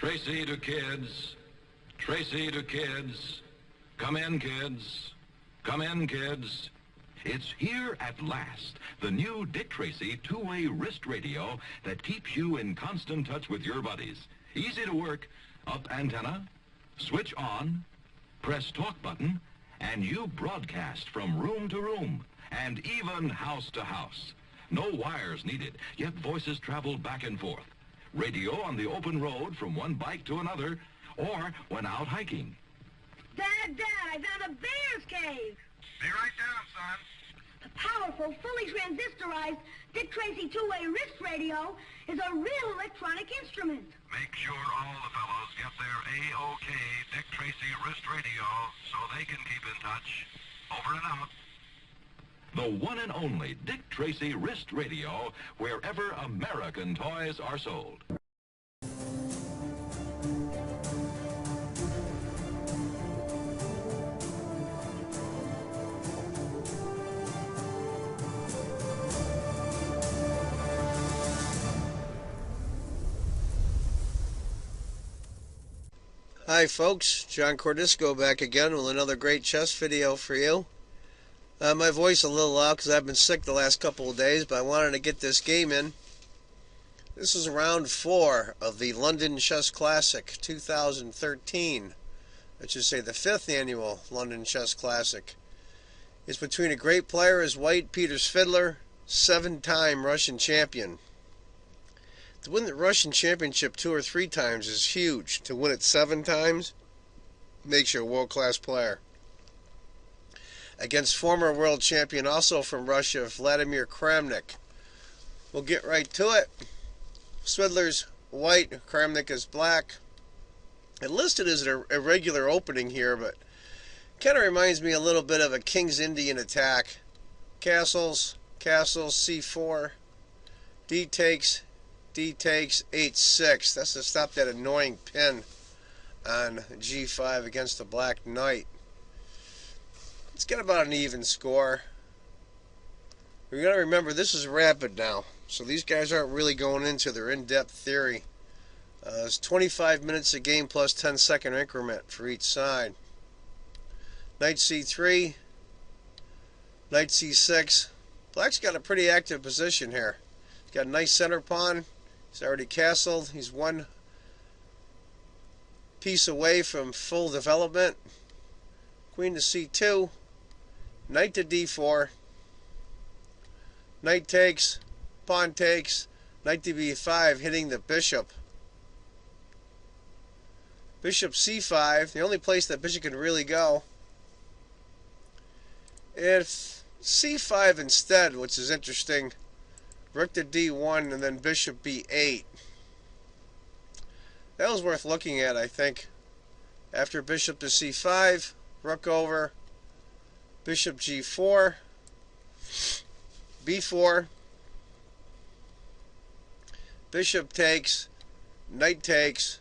Tracy to kids. Tracy to kids. Come in, kids. Come in, kids. It's here at last, the new Dick Tracy two-way wrist radio that keeps you in constant touch with your buddies. Easy to work. Up antenna, switch on, press talk button, and you broadcast from room to room and even house to house. No wires needed, yet voices travel back and forth. Radio on the open road from one bike to another, or when out hiking. Dad, I found a bear's cave. Be right down, son. The powerful, fully transistorized Dick Tracy two-way wrist radio is a real electronic instrument. Make sure all the fellows get their A-OK Dick Tracy wrist radio so they can keep in touch. Over and out. The one and only Dick Tracy wrist radio, wherever American toys are sold. Hi folks, John Cordisco back again with another great chess video for you. My voice a little loud because I've been sick the last couple of days, but I wanted to get this game in. This is round 4 of the London Chess Classic 2013. I should say the 5th annual London Chess Classic. It's between a great player as white, Peter Svidler, 7-time Russian champion. To win the Russian championship 2 or 3 times is huge. To win it 7 times makes you a world-class player. Against former world champion, also from Russia, Vladimir Kramnik. We'll get right to it. Svidler's white, Kramnik is black. It listed as an irregular opening here, but kind of reminds me a little bit of a King's Indian attack. Castles, c4, d takes, h6. That's to stop that annoying pin on g5 against the black knight. It's got about an even score. We've got to remember this is rapid now, so these guys aren't really going into their in-depth theory. It's 25 minutes a game plus 10-second increment for each side. Knight c3, knight c6. Black's got a pretty active position here. He's got a nice center pawn. He's already castled. He's one piece away from full development. Queen to c2. Knight to d4. Knight takes. Pawn takes. Knight to b5, hitting the bishop. Bishop c5, the only place that bishop can really go. If c5 instead, which is interesting, rook to d1 and then bishop b8. That was worth looking at, I think. After bishop to c5, rook over, bishop g4, b4, bishop takes, knight takes,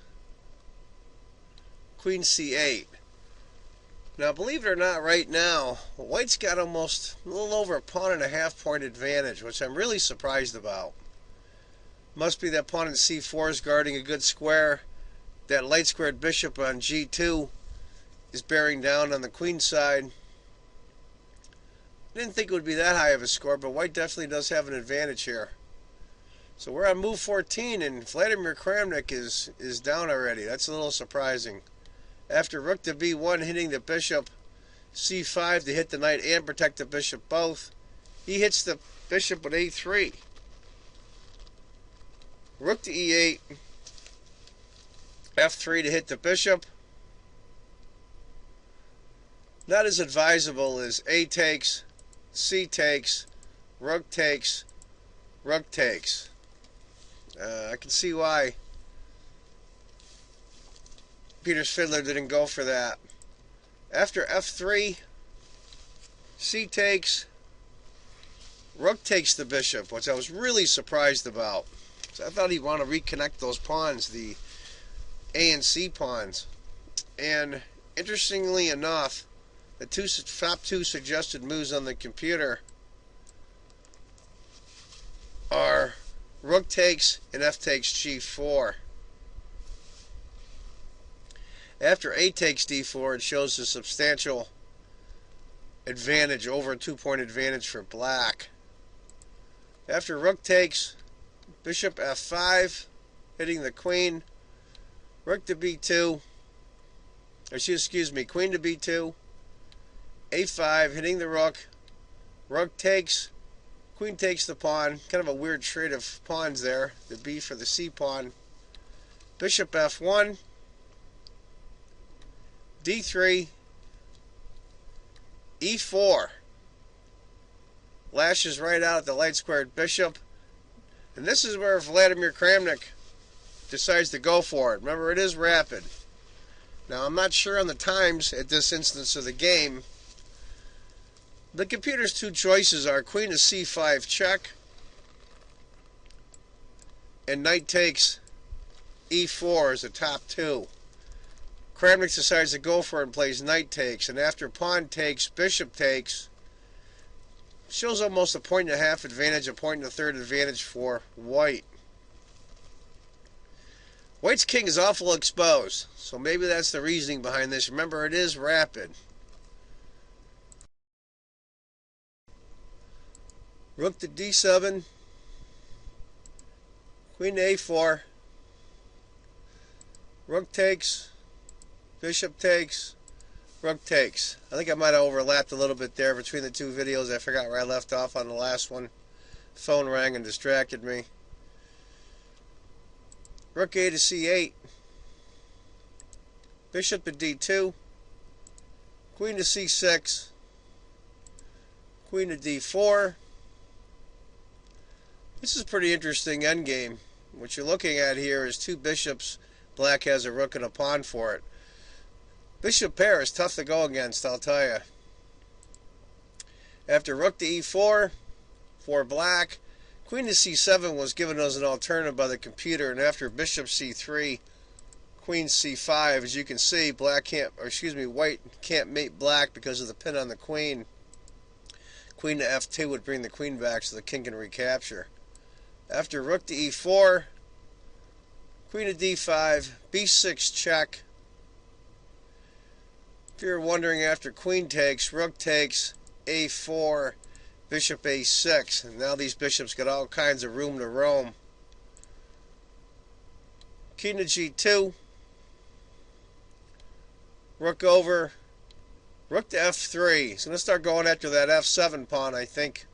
queen c8. Now, believe it or not, right now, white's got almost a little over a pawn and a half point advantage, which I'm really surprised about. Must be that pawn in c4 is guarding a good square. That light squared bishop on g2 is bearing down on the queen side. I didn't think it would be that high of a score, but white definitely does have an advantage here. So we're on move 14, and Vladimir Kramnik is down already. That's a little surprising. After rook to b1 hitting the bishop, c5 to hit the knight and protect the bishop both, he hits the bishop with a3. Rook to e8, f3 to hit the bishop. Not as advisable as a takes, c takes, rook takes, rook takes. I can see why Peter Svidler didn't go for that. After f3, c takes, rook takes the bishop, which I was really surprised about. So I thought he'd want to reconnect those pawns, the A and C pawns. And interestingly enough, the top two suggested moves on the computer are rook takes and f takes g4. After A takes d4, it shows a substantial advantage, over a 2-point advantage for black. After rook takes, bishop f5, hitting the queen, rook to b2, excuse me, queen to b2, a5, hitting the rook, rook takes, queen takes the pawn, kind of a weird trade of pawns there, the b for the c pawn, bishop f1, d3, e4, lashes right out at the light squared bishop, and this is where Vladimir Kramnik decides to go for it. Remember, it is rapid. Now, I'm not sure on the times at this instance of the game. The computer's two choices are queen to c5 check and knight takes e4 as the top two. Kramnik decides to go for it and plays knight takes, and after pawn takes, bishop takes, shows almost a 1.5 advantage, a 1.3 advantage for white. White's king is awful exposed, so maybe that's the reasoning behind this. Remember, it is rapid. Rook to d7, queen to a4, rook takes, bishop takes, rook takes. I think I might have overlapped a little bit there between the two videos. I forgot where I left off on the last one. Phone rang and distracted me. Rook a to c8, bishop to d2, queen to c6, queen to d4. This is a pretty interesting endgame. What you're looking at here is two bishops. Black has a rook and a pawn for it. Bishop pair is tough to go against, I'll tell you. After rook to e4 for black, queen to c7 was given as an alternative by the computer, and after bishop c3, queen c5, as you can see, white can't mate black because of the pin on the queen. Queen to f2 would bring the queen back so the king can recapture. After rook to e4, queen to d5, b6 check. If you're wondering, after queen takes, rook takes, a4, bishop a6, and now these bishops got all kinds of room to roam. King to g2, rook over, rook to f3. He's going to start going after that f7 pawn, I think.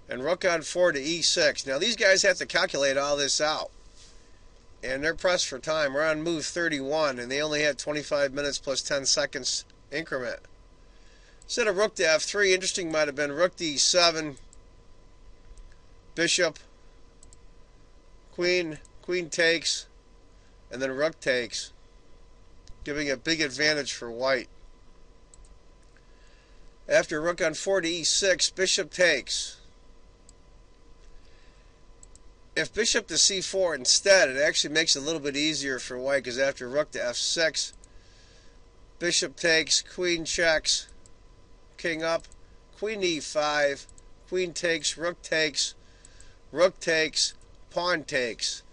And rook on 4 to e6. Now these guys have to calculate all this out, and they're pressed for time. We're on move 31, and they only had 25 minutes plus 10 seconds increment. Instead of rook to f3, interesting might have been rook to e7, bishop, queen takes, and then rook takes, giving a big advantage for white. After rook on 4 to e6, bishop takes. If bishop to c4 instead, it actually makes it a little bit easier for white, because after rook to f6, bishop takes, queen checks, king up, queen e5, queen takes, rook takes, pawn takes,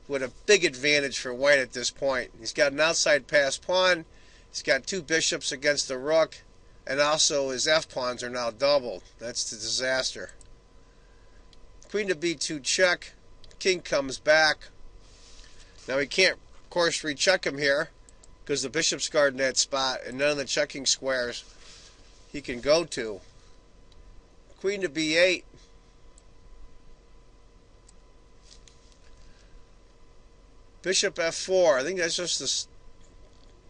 with a big advantage for white at this point. He's got an outside pass pawn, he's got two bishops against the rook, and also his f-pawns are now doubled. That's the disaster. Queen to b2 check, king comes back. Now he can't, of course, recheck him here, because the bishop's guarding that spot, and none of the checking squares he can go to. Queen to b8. Bishop f4. I think that's just to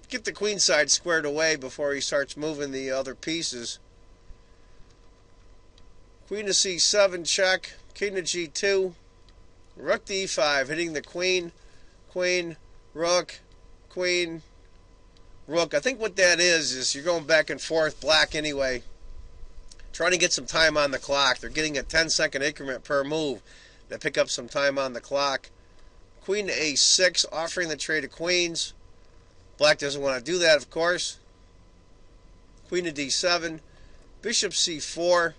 get the queen side squared away before he starts moving the other pieces. Queen to c7 check. King to g2. Rook to e5, hitting the queen, rook, queen, rook. I think what that is you're going back and forth, black anyway, trying to get some time on the clock. They're getting a 10-second increment per move to pick up some time on the clock. Queen to a6, offering the trade of queens. Black doesn't want to do that, of course. Queen to d7, bishop c4.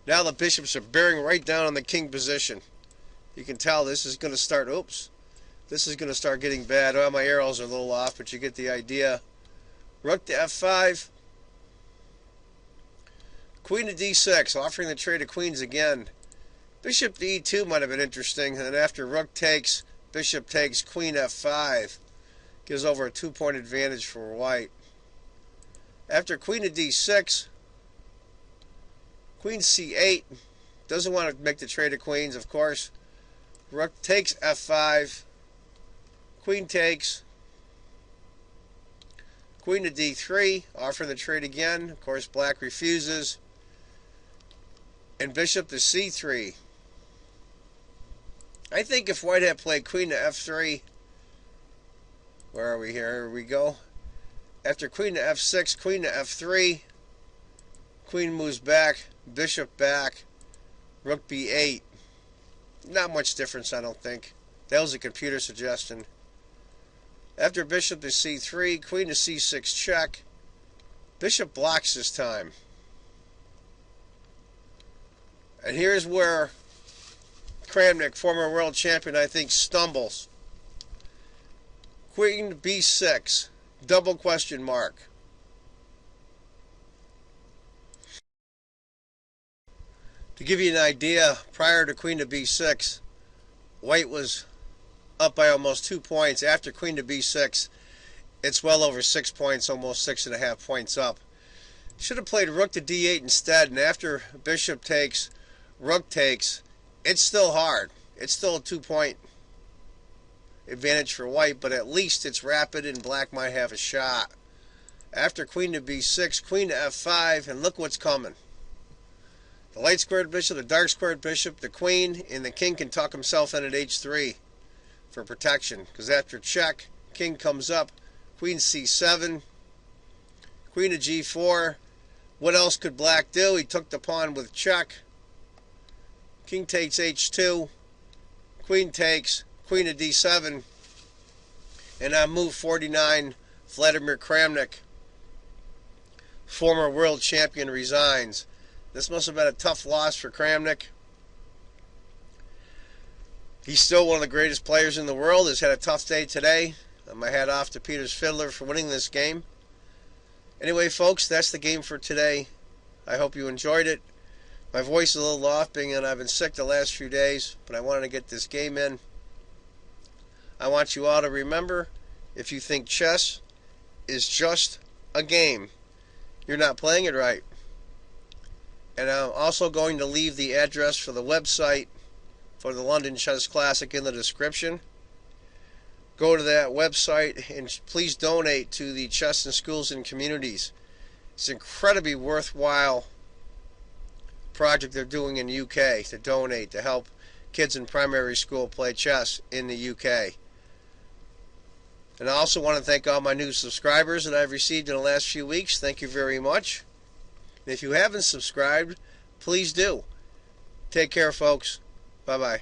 Now the bishops are bearing right down on the king position. You can tell this is going to start, This is going to start getting bad. Well, my arrows are a little off, but you get the idea. Rook to f5. Queen to d6, offering the trade of queens again. Bishop to e2 might have been interesting. And then after rook takes, bishop takes, queen f5. Gives over a 2-point advantage for white. After queen to d6, queen c8. Doesn't want to make the trade of queens, of course. Rook takes f5. Queen takes. Queen to d3, offering the trade again. Of course, black refuses. And bishop to c3. I think if white had played queen to f3, where are we here? Here we go. After queen to f6, queen to f3, queen moves back, bishop back, rook b8. Not much difference, I don't think. That was a computer suggestion. After bishop to c3, queen to c6 check. Bishop blocks this time. And here's where Kramnik, former world champion, I think, stumbles. Queen b6, double question mark. To give you an idea, prior to queen to b6, white was up by almost 2 points. After queen to b6, it's well over 6 points, almost 6.5 points up. Should have played rook to d8 instead, and after bishop takes, rook takes, it's still hard. It's still a 2-point advantage for white, but at least it's rapid and black might have a shot. After queen to b6, queen to f5, and look what's coming. The light squared bishop, the dark squared bishop, the queen, and the king can tuck himself in at h3 for protection. Because after check, king comes up, queen c7, queen to g4. What else could black do? He took the pawn with check. King takes h2, queen takes, queen to d7, and on move 49, Vladimir Kramnik, former world champion, resigns. This must have been a tough loss for Kramnik. He's still one of the greatest players in the world. Has had a tough day today. My hat off to Peter Svidler for winning this game. Anyway, folks, that's the game for today. I hope you enjoyed it. My voice is a little off, being that I've been sick the last few days, but I wanted to get this game in. I want you all to remember, if you think chess is just a game, you're not playing it right. And I'm also going to leave the address for the website for the London Chess Classic in the description. Go to that website and please donate to the chess in schools and communities. It's an incredibly worthwhile project they're doing in the UK to donate to help kids in primary school play chess in the UK. And I also want to thank all my new subscribers that I've received in the last few weeks. Thank you very much. And if you haven't subscribed, please do. Take care, folks. Bye-bye.